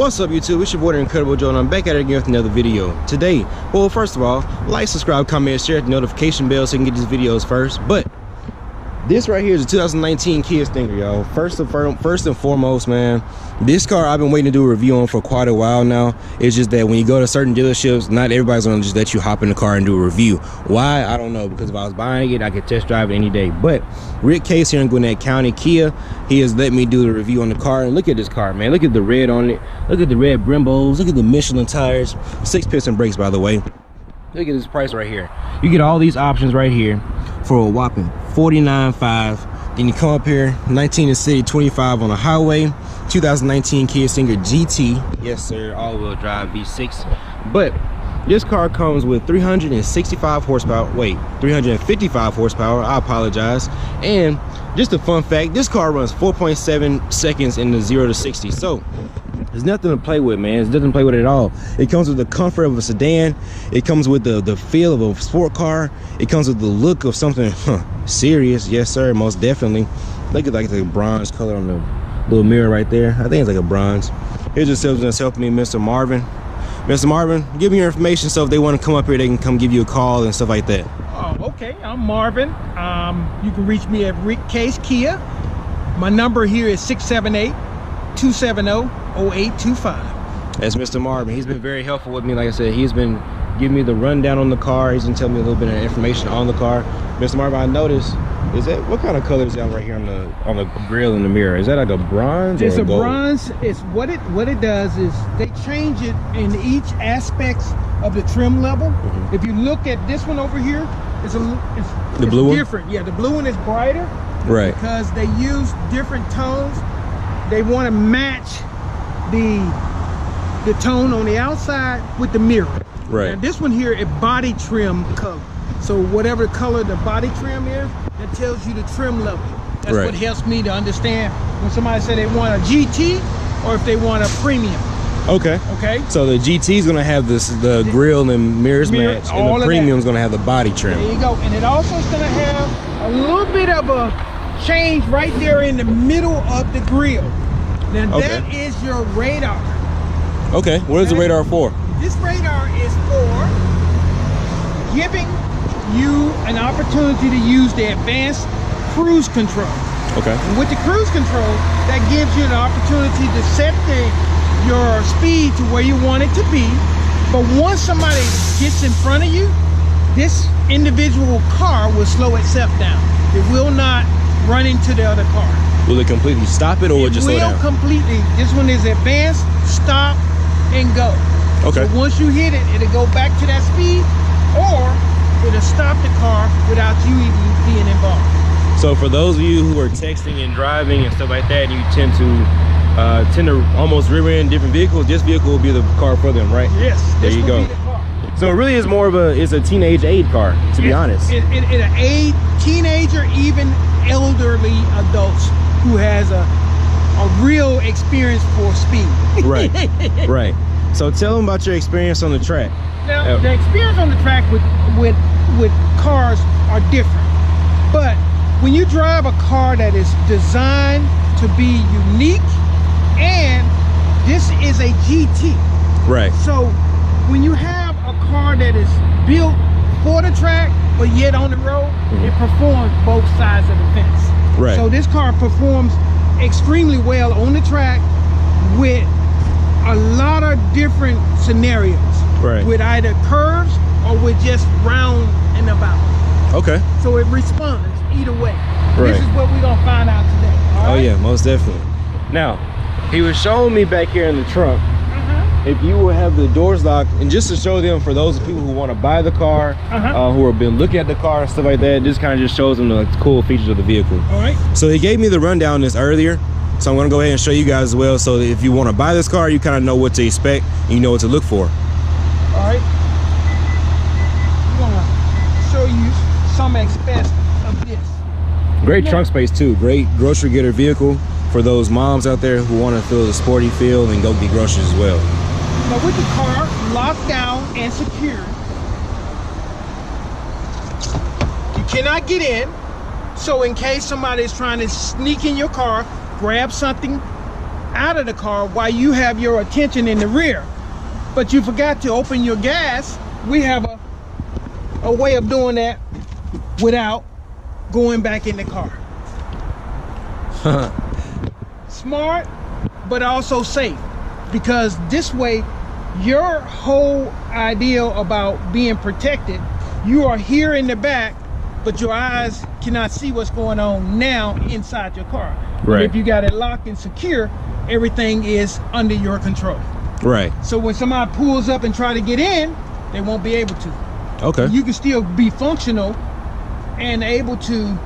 What's up, YouTube? It's your boy, the Incredible Joe, and I'm back at it again with another video. Today, well, first of all, like, subscribe, comment, share, hit the notification bell so you can get these videos first. But this right here is a 2019 Kia Stinger, y'all. First and foremost, man, this car I've been waiting to do a review on for quite a while now. It's just that when you go to certain dealerships, not everybody's gonna just let you hop in the car and do a review. Why? I don't know, because if I was buying it, I could test drive it any day. But Rick Case here in Gwinnett County Kia, he has let me do the review on the car. And look at this car, man. Look at the red on it. Look at the red Brembos. Look at the Michelin tires. 6-piston brakes, by the way. Look at this price right here. You get all these options right here for a whopping $49.5. Then you come up here, 19 in the city, 25 on the highway. 2019 Kia Stinger GT. Yes, sir, all-wheel drive V6. But this car comes with 365 horsepower. Wait, 355 horsepower. I apologize. And just a fun fact, this car runs 4.7 seconds in the 0 to 60. So there's nothing to play with, man. It doesn't play with it at all. It comes with the comfort of a sedan. It comes with the feel of a sport car. It comes with the look of something serious. Yes, sir, most definitely. Look at like the bronze color on the little mirror right there. I think it's like a bronze. Here's the salesman that's helping me, Mr. Marvin. Mr. Marvin, give me your information so if they want to come up here, they can come give you a call and stuff like that. Oh, okay. I'm Marvin. You can reach me at Rick Case Kia. My number here is 678-270-0825. That's Mr. Marvin. He's been very helpful with me. Like I said, he's been giving me the rundown on the car. He's been telling me a little bit of information on the car. Mr. Marvin, I noticed, is that, what kind of color is that right here on the grill in the mirror? Is that like a bronze or it's a gold? Bronze. It's what it does is they change it in each aspects of the trim level. Mm-hmm. If you look at this one over here, it's blue different. Yeah, the blue one is brighter. Right. Because they use different tones. They want to match the tone on the outside with the mirror. Right. Now this one here is body trim color. So whatever color the body trim is, that tells you the trim level. That's right. What helps me to understand when somebody say they want a GT or if they want a premium. Okay. Okay. So the GT is gonna have the grill and mirrors match, and the premium is gonna have the body trim. There you go. And it also is gonna have a little bit of a change right there in the middle of the grill. Now that is your radar. Okay. What is the radar for? This radar is for giving you an opportunity to use the advanced cruise control. Okay. And with the cruise control, that gives you the opportunity to set your speed to where you want it to be. But once somebody gets in front of you, this individual car will slow itself down. It will not run into the other car. Will it completely stop it, or will it just slow down? It will completely. This one is advanced, stop, and go. Okay. So once you hit it, it'll go back to that speed, or it'll stop the car without you even being involved. So for those of you who are texting and driving and stuff like that, and you tend to almost rear end different vehicles, this vehicle will be the car for them, right? Yes. There you go. So it really is more of it's a teenage aid car, to be honest. It aid teenager, even elderly adults who has a real experience for speed. Right. Right. So tell them about your experience on the track. Now, the experience on the track with cars are different. But when you drive a car that is designed to be unique, and this is a GT. Right. So when you have a car that is built for the track, but yet on the road, it performs both sides of the fence. Right. So this car performs extremely well on the track with a lot of different scenarios. Right. With either curves or with just round and about. Okay. So it responds either way. Right. This is what we're gonna find out today. Oh yeah, most definitely. Now, he was showing me back here in the trunk, if you will have the doors locked, and just to show them, for those people who want to buy the car, who have been looking at the car and stuff like that, this kind of just shows them the cool features of the vehicle. All right. So he gave me the rundown on this earlier, so I'm going to go ahead and show you guys as well, so that if you want to buy this car, you kind of know what to expect and you know what to look for. All right. I'm gonna show you some aspects of this. Great trunk space too. Great grocery getter vehicle for those moms out there who want to feel the sporty feel and go get groceries as well. Now with the car locked down and secured, you cannot get in. So in case somebody is trying to sneak in your car, grab something out of the car while you have your attention in the rear. But you forgot to open your gas. We have a way of doing that without going back in the car. Smart, but also safe, because this way your whole idea about being protected, you are here in the back, but your eyes cannot see what's going on now inside your car. Right. If you got it locked and secure, everything is under your control. Right. So when somebody pulls up and try to get in, they won't be able to. Okay. You can still be functional and able to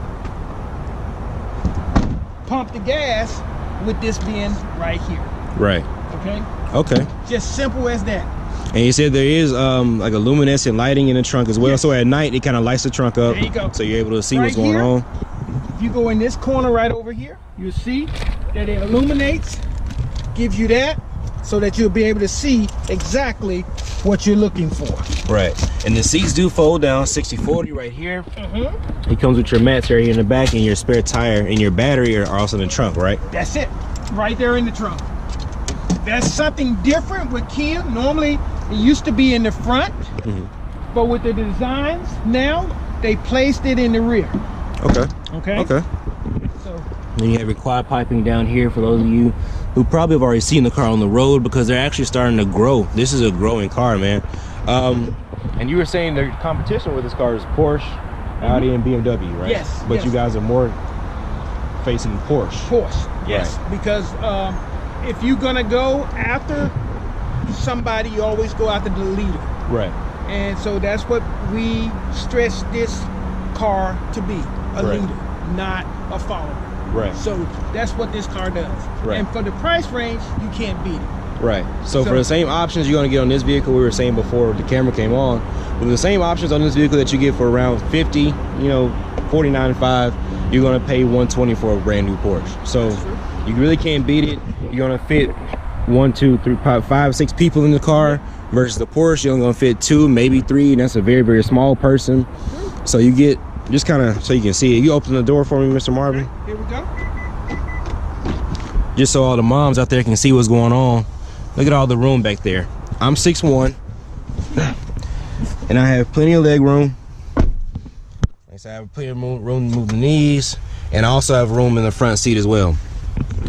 pump the gas with this being right here. Right. Okay. Okay. Just simple as that. And you said there is like a luminescent lighting in the trunk as well. Yes. So at night it kind of lights the trunk up. There you go. So you're able to see Right what's going here, on. If you go in this corner right over here, you'll see that it illuminates, gives you that, so that you'll be able to see exactly what you're looking for. Right. And the seats do fold down 60/40 right here. Mm-hmm. It comes with your mats right here in the back, and your spare tire and your battery are also in the trunk, right? That's it, right there in the trunk. That's something different with Kia. Normally it used to be in the front, but with the designs now, they placed it in the rear. Okay. Okay. Okay. So Then you have your quad piping down here for those of you who probably have already seen the car on the road, because they're actually starting to grow. This is a growing car, man. And you were saying the competition with this car is Porsche, Audi, and BMW, right? Yes. But yes. you guys are more facing Porsche. Porsche, yes. Right. Because if you're gonna go after somebody, you always go after the leader. Right. And so that's what we stress this car to be, a Right. leader, not a follower. Right. So that's what this car does. Right. And for the price range, you can't beat it. Right. So for the same options you're going to get on this vehicle, we were saying before the camera came on, with the same options on this vehicle that you get for around 50, you know, 49.5, you're going to pay 120 for a brand new Porsche. So you really can't beat it. You're going to fit 1, 2, 3, 5, 6 people in the car, versus the Porsche you're only going to fit 2, maybe 3, and that's a very, very small person. So you get, just kind of so you can see it. You open the door for me, Mr. Marvin. Here we go. Just so all the moms out there can see what's going on. Look at all the room back there. I'm 6'1", and I have plenty of leg room. Like I have plenty of room to move the knees, and I also have room in the front seat as well.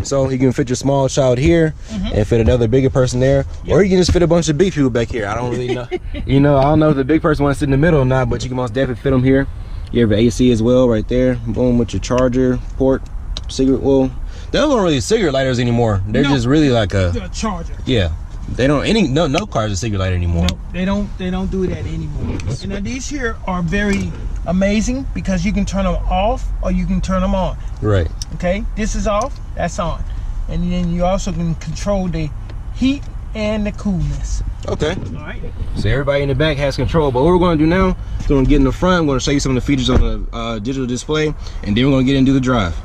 So you can fit your small child here and fit another bigger person there, or you can just fit a bunch of big people back here. I don't really know. You know, I don't know if the big person wants to sit in the middle or not, but you can most definitely fit them here. You have your AC as well right there. Boom, with your charger port, cigarette. Well, those aren't really cigarette lighters anymore. They're just really like a charger. Yeah, they don't no cars are cigarette lighter anymore. No, they don't do that anymore. And now these here are very amazing because you can turn them off or you can turn them on. Right. Okay, this is off, that's on, and then you also can control the heat and the coolness. Okay. All right. So everybody in the back has control, but what we're going to do now is we're going to get in the front. I'm going to show you some of the features on the digital display, and then we're going to get into the drive.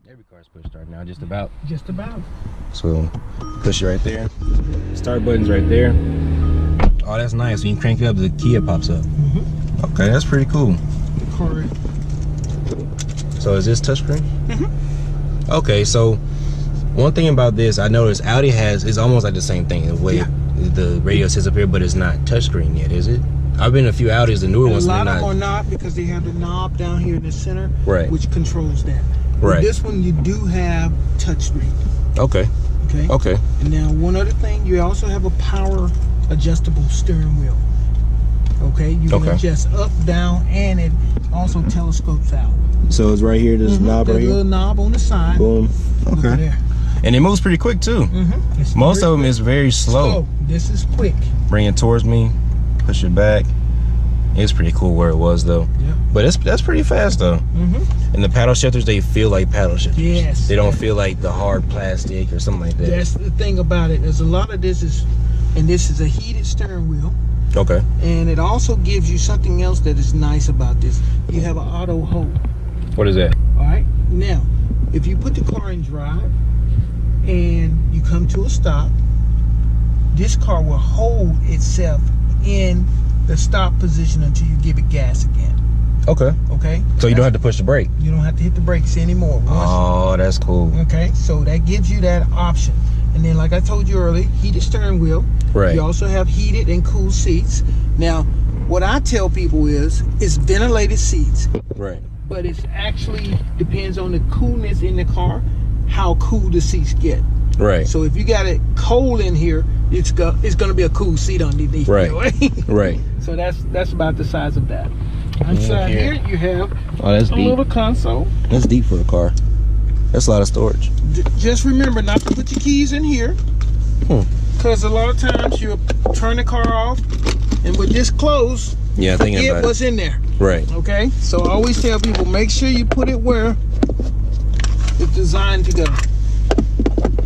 Every car's push start now, just about. Just about. So push it right there. Start button's right there. Oh, that's nice. When you crank it up, the Kia pops up. Okay, that's pretty cool. Correct. So is this touchscreen? Okay, so one thing about this, I noticed Audi is almost like the same thing. The way the radio sits up here, but it's not touchscreen yet, is it? I've been in a few Audis, the newer ones. A lot of them are not, because they have the knob down here in the center, right, which controls that. Right. With this one, you do have touchscreen. Okay. Okay. Okay. And now one other thing, you also have a power adjustable steering wheel. Okay. You can adjust up, down, and it also telescopes out. So it's right here, this knob right here. Little knob on the side. Boom. Okay. There. And it moves pretty quick too. Most of them is very slow. This is quick. Bring it towards me, push it back. It's pretty cool where it was though. Yeah. But that's pretty fast though. And the paddle shifters, they feel like paddle shifters. Yes. They don't feel like the hard plastic or something like that. That's the thing about it. There's a lot of this this is a heated steering wheel. Okay. And it also gives you something else that is nice about this. You have an auto hold. What is that? All right. Now, if you put the car in drive and you come to a stop, this car will hold itself in the stop position until you give it gas again. Okay. Okay. So you don't have to push the brake. You don't have to hit the brakes anymore. Oh, that's cool. Okay, so that gives you that option. And then, like I told you earlier, heated steering wheel. Right. You also have heated and cool seats. Now, what I tell people is, it's ventilated seats. Right. But it's actually depends on the coolness in the car, how cool the seats get. Right. So if you got it cold in here, it's gonna be a cool seat underneath. Right. Right. So that's about the size of that. Inside here you have that's a deep. little console. That's deep for a car. That's a lot of storage. Just remember not to put your keys in here, because a lot of times you'll turn the car off, and with this closed, Yeah, thinking forget about what's in there. Right. Okay, so I always tell people, make sure you put it where it's designed to go.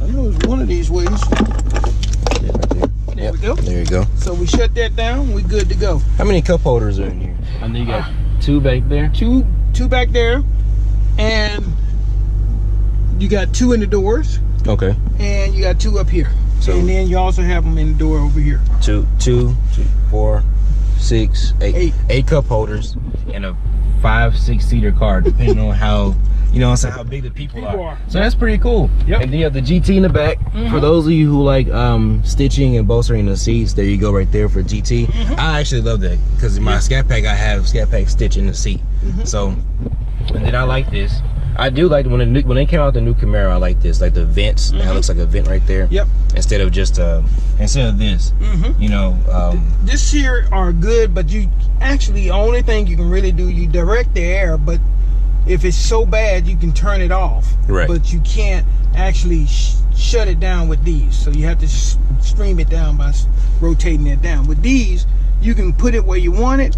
I know it's one of these ways. Yeah, right there. There we go. There you go. So we shut that down, we good to go. How many cup holders are in here? I know you got two back there. Two back there, and you got two in the doors, Okay. and you got two up here. So- and then you also have them in the door over here. Two, 4, 6, 8. 8 cup holders In a 5-6 seater car, depending on how, you know what I'm saying, how big the people are. So that's pretty cool. Yep. And then you have the GT in the back. For those of you who like stitching and bolstering the seats, there you go right there for GT. I actually love that because in my Scat Pack I have Scat Pack stitch in the seat. So, And then I like this. I do like when they came out the new Camaro. I like this, like the vents. That looks like a vent right there. Yep. Instead of just instead of this, you know. This here are good, but you actually, the only thing you can really do, you direct the air, but if it's so bad, you can turn it off. Right. But you can't actually shut it down with these. So you have to stream it down by rotating it down. With these, you can put it where you want it.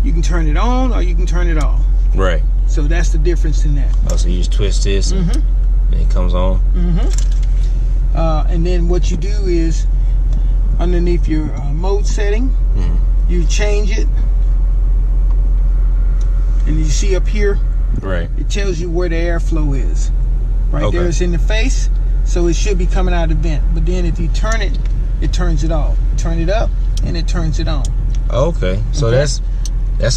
You can turn it on or you can turn it off. Right. So that's the difference in that. Oh, so you just twist this and it comes on. And then what you do is, underneath your mode setting, you change it. And you see up here, Right. it tells you where the airflow is. Right Okay. there, it's in the face, so it should be coming out of the vent. But then if you turn it, it turns it off. Turn it up, and it turns it on. Okay. So that's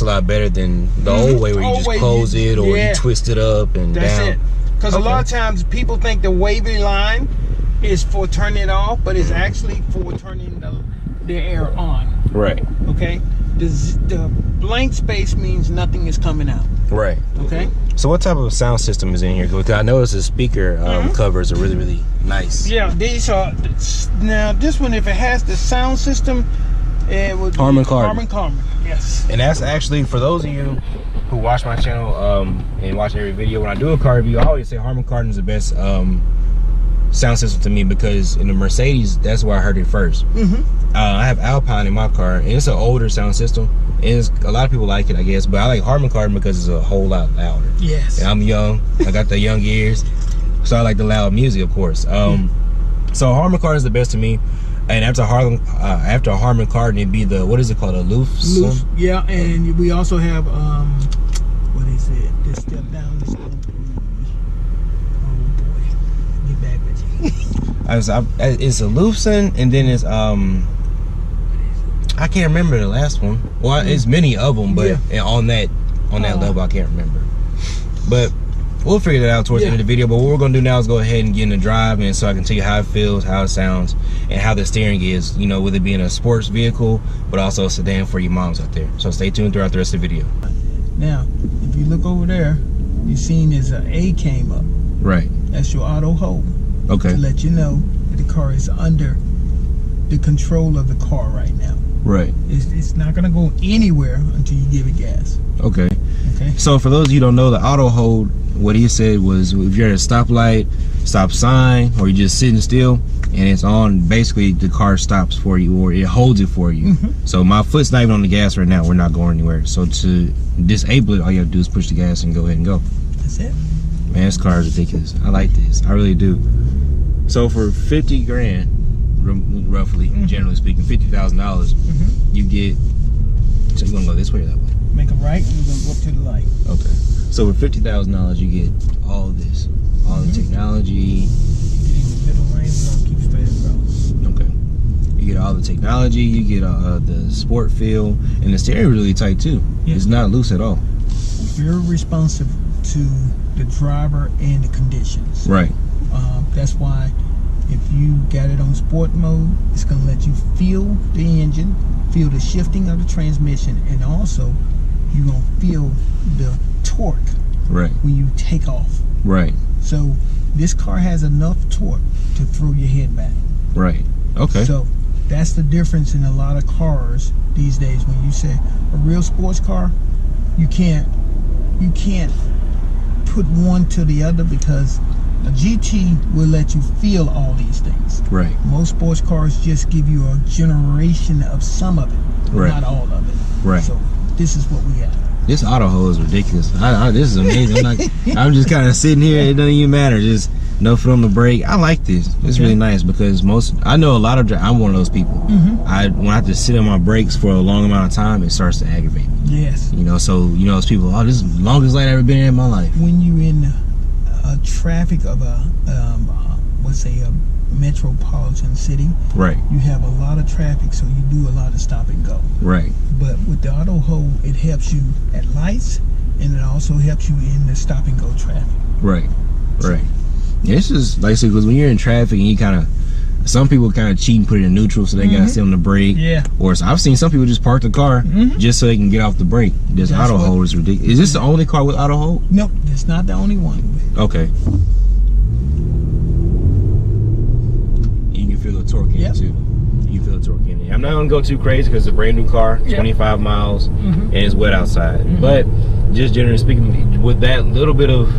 a lot better than the old way where you just close it or you twist it up and That's down. it. Because a lot of times people think the wavy line is for turning it off, but it's actually for turning the air on. Right. Okay? The blank space means nothing is coming out. Right. Okay? So what type of sound system is in here? Because I noticed the speaker covers are really, really nice. Yeah, these are, now this one, if it has the sound system, it would be Harman Kardon. Harman Kardon, yes. And that's actually, for those of you who watch my channel and watch every video, when I do a car review, I always say Harman Kardon is the best sound system to me, because in the Mercedes, that's where I heard it first. I have Alpine in my car, and it's an older sound system. And a lot of people like it, I guess, but I like Harman Kardon because it's a whole lot louder. Yes. And I'm young, I got the young ears, so I like the loud music, of course. So Harman Kardon is the best to me. And after Harman Kardon, it'd be the, what is it called, a Loof? Yeah, and we also have what is it? This step down. This oh boy, get back with you. It's a Lufsen, and then it's I can't remember the last one. Well, it's many of them, but on that level, I can't remember. But we'll figure that out towards the end of the video. But what we're gonna do now is go ahead and get in the drive, and so I can tell you how it feels, how it sounds, and how the steering is. You know, with it being a sports vehicle, but also a sedan for your moms out there. So stay tuned throughout the rest of the video. Now, if you look over there, you've seen there's an A came up. Right. That's your auto hold. Okay. To let you know that the car is under the control of the car right now. Right. It's not gonna go anywhere until you give it gas. Okay. Okay. So for those of you who don't know, the auto hold, what he said was, if you're at a stoplight, stop sign, or you're just sitting still and it's on, basically the car stops for you, or it holds it for you. So my foot's not even on the gas right now. We're not going anywhere. So to disable it, all you have to do is push the gas and go ahead and go. That's it. Man, this car is ridiculous. I like this. I really do. So for 50 grand, roughly, generally speaking, $50,000, you get, so you gonna go this way or that way? Make a right, and we're gonna go up to the light. Okay. So for $50,000, you get all of this, all the technology. Get in the middle lane, we're gonna keep straight across. Okay. You get all the technology, you get the sport feel, and the steering really tight too. It's not loose at all. very responsive to the driver and the conditions. Right. That's why if you got it on sport mode, it's going to let you feel the engine, feel the shifting of the transmission, and also you're going to feel the torque Right. when you take off. Right. So this car has enough torque to throw your head back. Right. Okay. So that's the difference in a lot of cars these days. When you say a real sports car, you can't put one to the other, because a GT will let you feel all these things. Right. Most sports cars just give you a generation of some of it, Right. not all of it. Right. So this is what we got. This auto hole is ridiculous. This is amazing. I'm just kind of sitting here. It doesn't even matter. Just no foot on the brake. I like this. It's really nice, because I know a lot of I'm one of those people. When I have to sit on my brakes for a long amount of time, it starts to aggravate me. Yes. You know, so those people. Oh, this is the longest light I've ever been in my life. When you in traffic of let's say a metropolitan city, Right. you have a lot of traffic, so you do a lot of stop and go. Right. But with the auto hold, it helps you at lights, and it also helps you in the stop and go traffic. Right. Right. Yeah, it's just like I said, because when you're in traffic and you kind of, some people kind of cheat and put it in neutral, so they gotta sit on the brake. Yeah. Or I've seen some people just park the car just so they can get off the brake. This auto hold is ridiculous. Is this the only car with auto hold? Nope, it's not the only one. Okay. You can feel the torque in it too. You feel the torque in it. I'm not gonna go too crazy because it's a brand new car, 25 miles, and it's wet outside. But just generally speaking, with that little bit of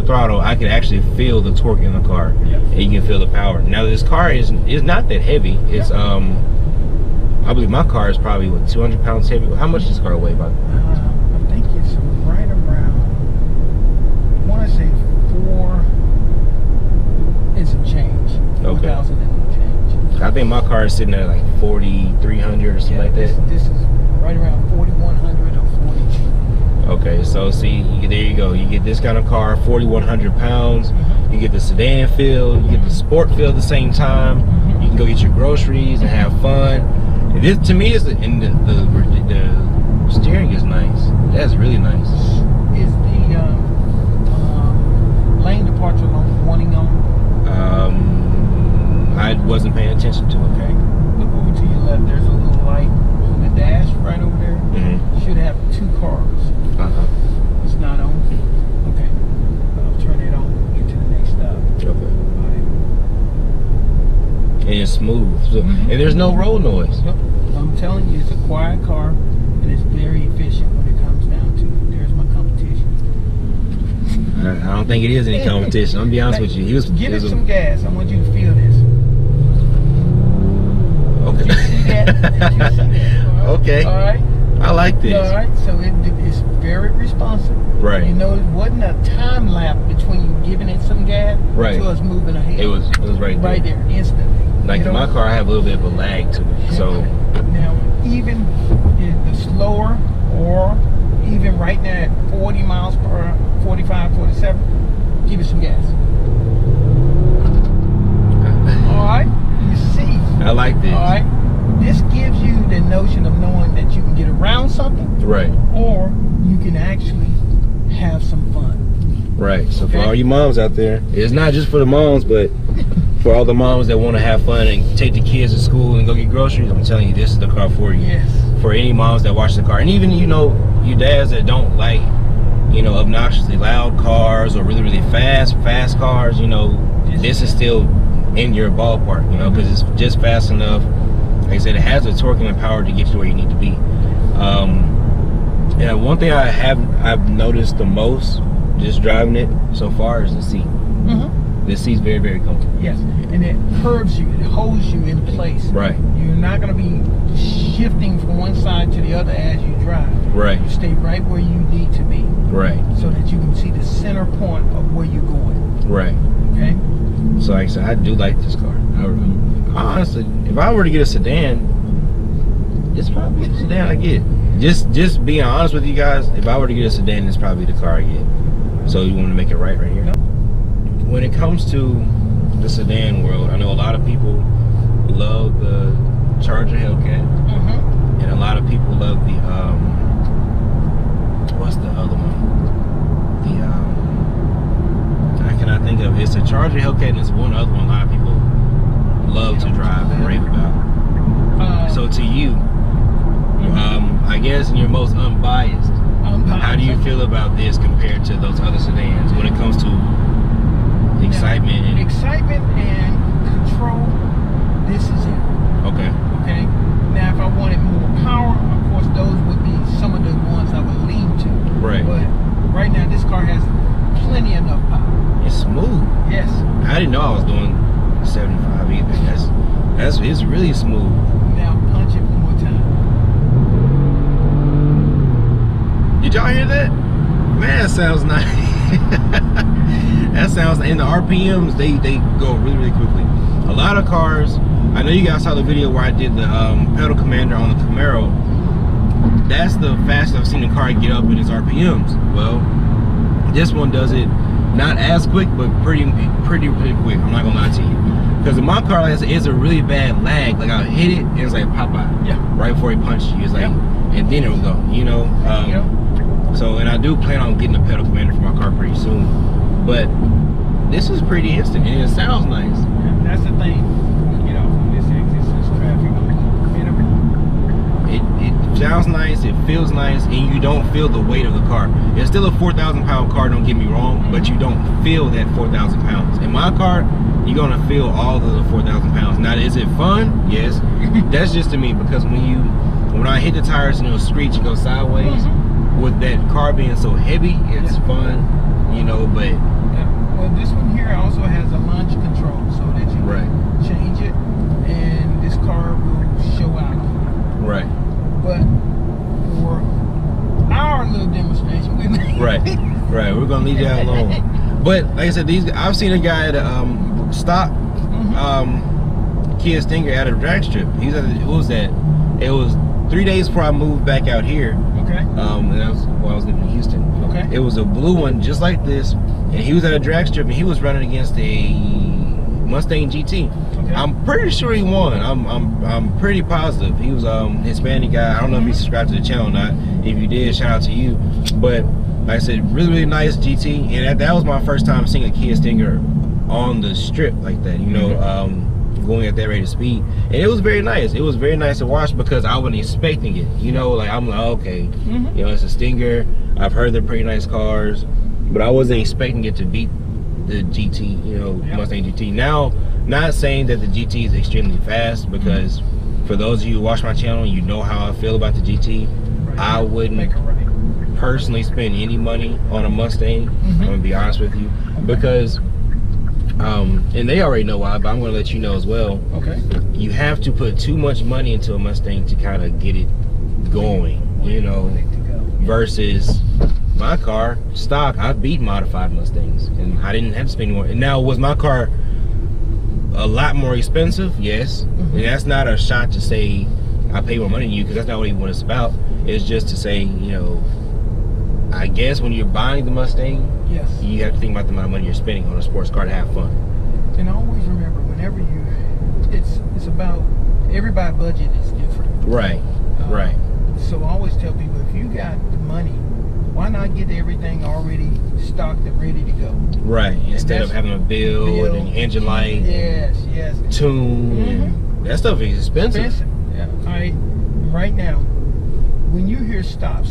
throttle, I can actually feel the torque in the car, and you can feel the power. Now this car is not that heavy. It's I believe my car is probably what, 200 pounds heavy. How much does this car weigh? About I think it's right around, I want to say 4 and some change. Okay. 4,000 and some change. I think my car is sitting at like 4,300 or something like that. This is right around 4,100 or 4,200. Okay, so see, there you go. You get this kind of car, 4,100 pounds. You get the sedan feel, you get the sport feel at the same time. You can go get your groceries and have fun. This, to me, is the steering is nice. That's really nice. Is the lane departure warning on? I wasn't paying attention to it. Okay. Look over to your left. There's a little light on the dash right over there. Should have 2 cars. It's not on. Okay. I'll turn it on. Get to the next stop. Okay. And it's smooth. So, and there's no road noise. Yep. I'm telling you, it's a quiet car, and it's very efficient when it comes down to it. There's my competition. I don't think it is any competition. I'm gonna be honest with you. Give it some gas. I want you to feel this. Okay. Did you see that? Okay. All right. I like this. All right. So it's very responsive. Right. You know, it wasn't a time lapse between you giving it some gas to us moving ahead. It was right there. Right there, instantly. Like in my car, I have a little bit of a lag to it. So now, even the slower, or even right now at 40 miles per hour, 45, 47, give it some gas. All right, you see. I like this. All right, this gives you the notion of knowing that you can get around something, right, or you can actually have some fun. Right. So for all you moms out there, it's not just for the moms, but for all the moms that want to have fun and take the kids to school and go get groceries, I'm telling you, this is the car for you. Yes. For any moms that watch the car, and even you dads that don't like obnoxiously loud cars or really fast cars, this is still in your ballpark, because it's just fast enough. Like I said, it has the torque and the power to get you where you need to be. And one thing I've noticed the most just driving it so far is the seat. This seat's very, very comfortable. Yes, and it curves you, it holds you in place. Right. You're not going to be shifting from one side to the other as you drive. Right. You stay right where you need to be. Right. So that you can see the center point of where you're going. Right. Okay? So like I said, I do like this car. Honestly, if I were to get a sedan, it's probably the sedan I get. Just being honest with you guys, if I were to get a sedan, it's probably the car I get. So you want to make it right here. When it comes to the sedan world, I know a lot of people love the Charger Hellcat, and a lot of people love the what's the other one? The how can I think of? It's a Charger Hellcat, and it's one other one. A lot of people love to drive and rave about. So to you, I guess in your most unbiased, how do you feel about this compared to those other sedans when it comes to excitement and control? This is it. Okay. Okay. Now, if I wanted more power, of course, those would be some of the ones I would lean to. Right. But right now, this car has plenty enough power. It's smooth. Yes. I didn't know I was doing 75 either. It's really smooth. Now punch it one more time. Did y'all hear that? Man, that sounds nice. That sounds, and the RPMs, they go really, really quickly. A lot of cars, I know you guys saw the video where I did the pedal commander on the Camaro. That's the fastest I've seen a car get up in its RPMs. Well, this one does it not as quick, but pretty quick. I'm not gonna lie to you, because in my car it's a really bad lag. Like I'll hit it and it's like pop out. Yeah. Right before he punched you, it's like, and then it'll go. You know. So, and I do plan on getting a pedal commander for my car pretty soon. But this is pretty instant, and it sounds nice. Yeah, that's the thing. Get off on this exit since traffic. It sounds nice, it feels nice, and you don't feel the weight of the car. It's still a 4,000-pound car, don't get me wrong, but you don't feel that 4,000 pounds. In my car, you're gonna feel all of the 4,000 pounds. Now, is it fun? Yes. That's just to me, because when I hit the tires and it'll screech and go sideways, with that car being so heavy, it's fun, you know. But well, this one here also has a launch control, so that you can change it, and this car will show out. Right. But for our little demonstration, right, we're gonna leave that alone. But like I said, I've seen a guy at stock Kia Stinger at a drag strip. He's at what was that? It was 3 days before I moved back out here. Okay. And that was while I was living in Houston. Okay. It was a blue one just like this, and he was at a drag strip and he was running against a Mustang GT. Okay. I'm pretty sure he won. I'm pretty positive. He was Hispanic guy. I don't know if he subscribed to the channel or not. If you did, shout out to you. But like I said, really nice GT, and that was my first time seeing a Kia Stinger on the strip like that. You know, going at that rate of speed, and it was very nice. It was very nice to watch because I wasn't expecting it. You know, like I'm like, okay, you know, it's a Stinger. I've heard they're pretty nice cars, but I wasn't expecting it to beat the GT, you know, Mustang GT. Now, not saying that the GT is extremely fast, because for those of you who watch my channel, you know how I feel about the GT. I wouldn't personally spend any money on a Mustang. I'm gonna be honest with you, because and they already know why, but I'm gonna let you know as well. Okay. You have to put too much money into a Mustang to kind of get it going, you know, versus my car, stock. I beat modified Mustangs, and I didn't have to spend more. And now, was my car a lot more expensive? Yes. And that's not a shot to say I pay more money than you, because that's not what it's about. It's just to say, you know, I guess when you're buying the Mustang, you have to think about the amount of money you're spending on a sports car to have fun. And always remember, whenever it's about, everybody's budget is different. Right. Right. So I always tell people, if you got the money, why not get everything already stocked and ready to go? Right. Instead of having a build and engine light. Yes. Tune. That stuff is expensive. Yeah. All right. Right now, when you hear stop.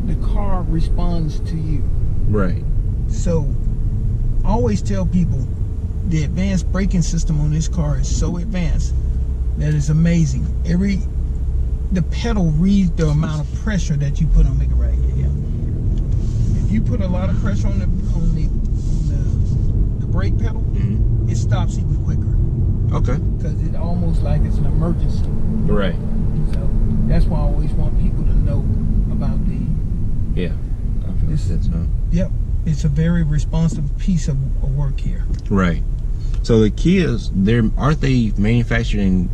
The car responds to you. Right. So I always tell people the advanced braking system on this car is so advanced that it's amazing. The pedal reads the amount of pressure that you put on. Make it right here. Yeah. If you put a lot of pressure on the brake pedal, it stops even quicker. Okay. Because it's almost like it's an emergency. Right. So that's why I always want people to know about the. Yeah. Yep. It's a very responsive piece of work here. Right. So the Kias, aren't they manufactured in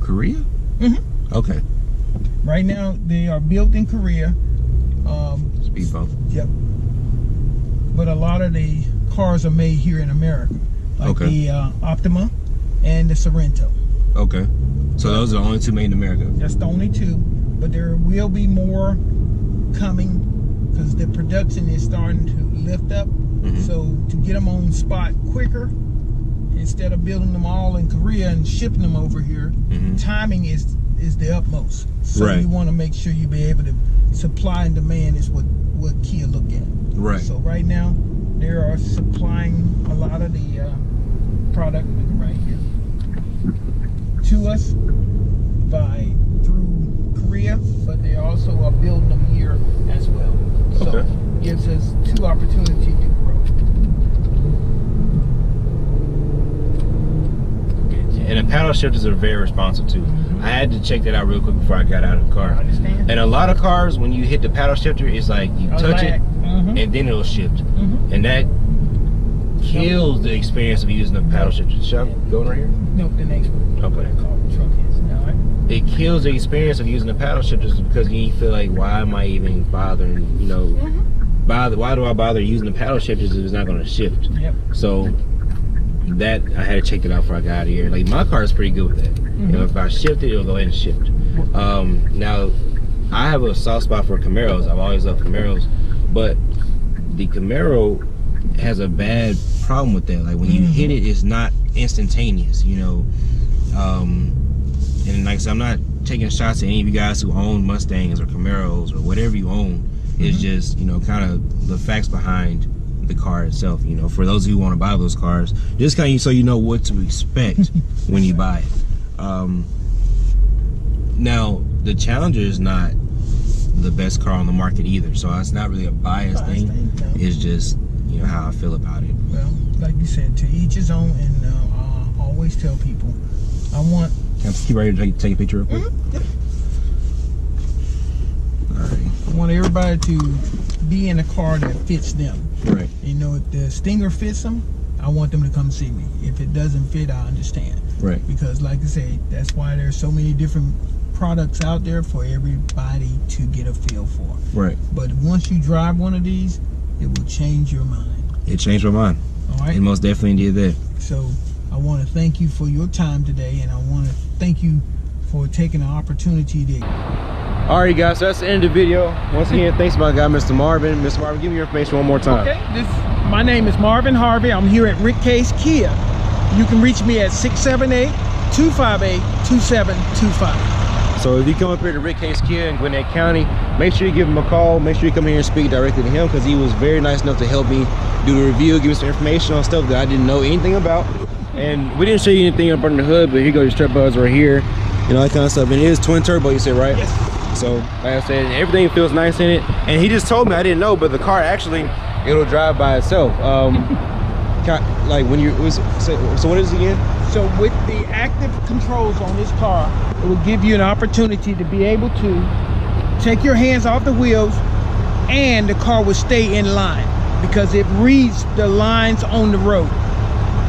Korea? Okay. Right now they are built in Korea. Speed bump. Yep. But a lot of the cars are made here in America, like the Optima and the Sorento. Okay. So those are the only two made in America. That's the only two, but there will be more coming because the production is starting to lift up. So to get them on spot quicker, instead of building them all in Korea and shipping them over here, timing is the utmost. So you want to make sure you be able to supply and demand is what Kia look at. Right. So right now they are supplying a lot of the product right here to us through Korea, but they also are building them here as well. So it gives us two opportunities to grow. And the paddle shifters are very responsive too. I had to check that out real quick before I got out of the car. I understand. And a lot of cars, when you hit the paddle shifter, it's like you touch it and then it'll shift. And that kills the experience of using the paddle shifter. Should I go right here? Nope, the next one. Okay. Truck is. No, it kills the experience of using the paddle shifters because you feel like, why am I even bothering, you know, why do I bother using the paddle shifters if it's not going to shift? So that, I had to check it out before I got out of here. Like, my car is pretty good with that. You know, if I shift it, it'll go ahead and shift. Now, I have a soft spot for Camaros. I've always loved Camaros, but the Camaro has a bad problem with that. Like, when you hit it, it's not instantaneous, you know. And like I said, I'm not taking shots at any of you guys who own Mustangs or Camaros or whatever you own. It's just, you know, kind of the facts behind the car itself, you know, for those who want to buy those cars, just kind of so you know what to expect when you buy it. Now, the Challenger is not the best car on the market either, so it's not really a biased thing. No. It's just, you know, how I feel about it. Well, like you said, to each his own, and I always tell people, I want... Can I keep right here to take a picture real quick? Alright. I want everybody to be in a car that fits them. Right. You know, if the Stinger fits them, I want them to come see me. If it doesn't fit, I understand. Right. Because like I say, that's why there's so many different products out there for everybody to get a feel for. Right. But once you drive one of these, it will change your mind. It changed my mind. All right. It most definitely did that. So I want to thank you for your time today, and I want to thank you for taking the opportunity to... Alright guys, so that's the end of the video. Once again, thanks to my guy, Mr. Marvin. Mr. Marvin, give me your information one more time. Okay, my name is Marvin Harvey. I'm here at Rick Case Kia. You can reach me at 678-258-2725. So if you come up here to Rick Case Kia in Gwinnett County, make sure you give him a call. Make sure you come here and speak directly to him, because he was very nice enough to help me do the review, give me some information on stuff that I didn't know anything about. And we didn't show you anything up under the hood, but here goes your strap buds right here. You know, that kind of stuff. And it is twin turbo, you said, right? Yes. So, like I said, everything feels nice in it. And he just told me, I didn't know, but the car actually, it'll drive by itself. Like when you, so what is it again? So with the active controls on this car, it will give you an opportunity to be able to take your hands off the wheels, and the car will stay in line because it reads the lines on the road.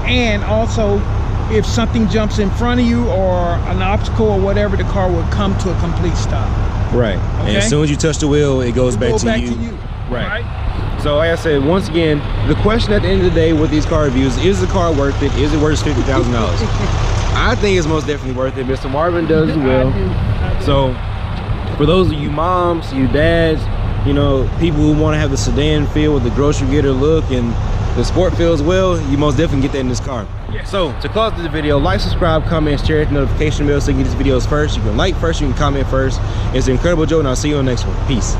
And also, if something jumps in front of you or an obstacle or whatever, the car will come to a complete stop. Right. Okay? And as soon as you touch the wheel, it goes back to you. Right. So like I said, once again, the question at the end of the day with these car reviews, is the car worth it? Is it worth $50,000? I think it's most definitely worth it. Mr. Marvin does as well. I do. So for those of you moms, you dads, you know, people who want to have the sedan feel with the grocery getter look and the sport feel as well, you most definitely get that in this car. Yes. So to close the video, like, subscribe, comment, share, hit the notification bell so you can get these videos first. You can like first, you can comment first. It's Incredible Joe, and I'll see you on the next one. Peace.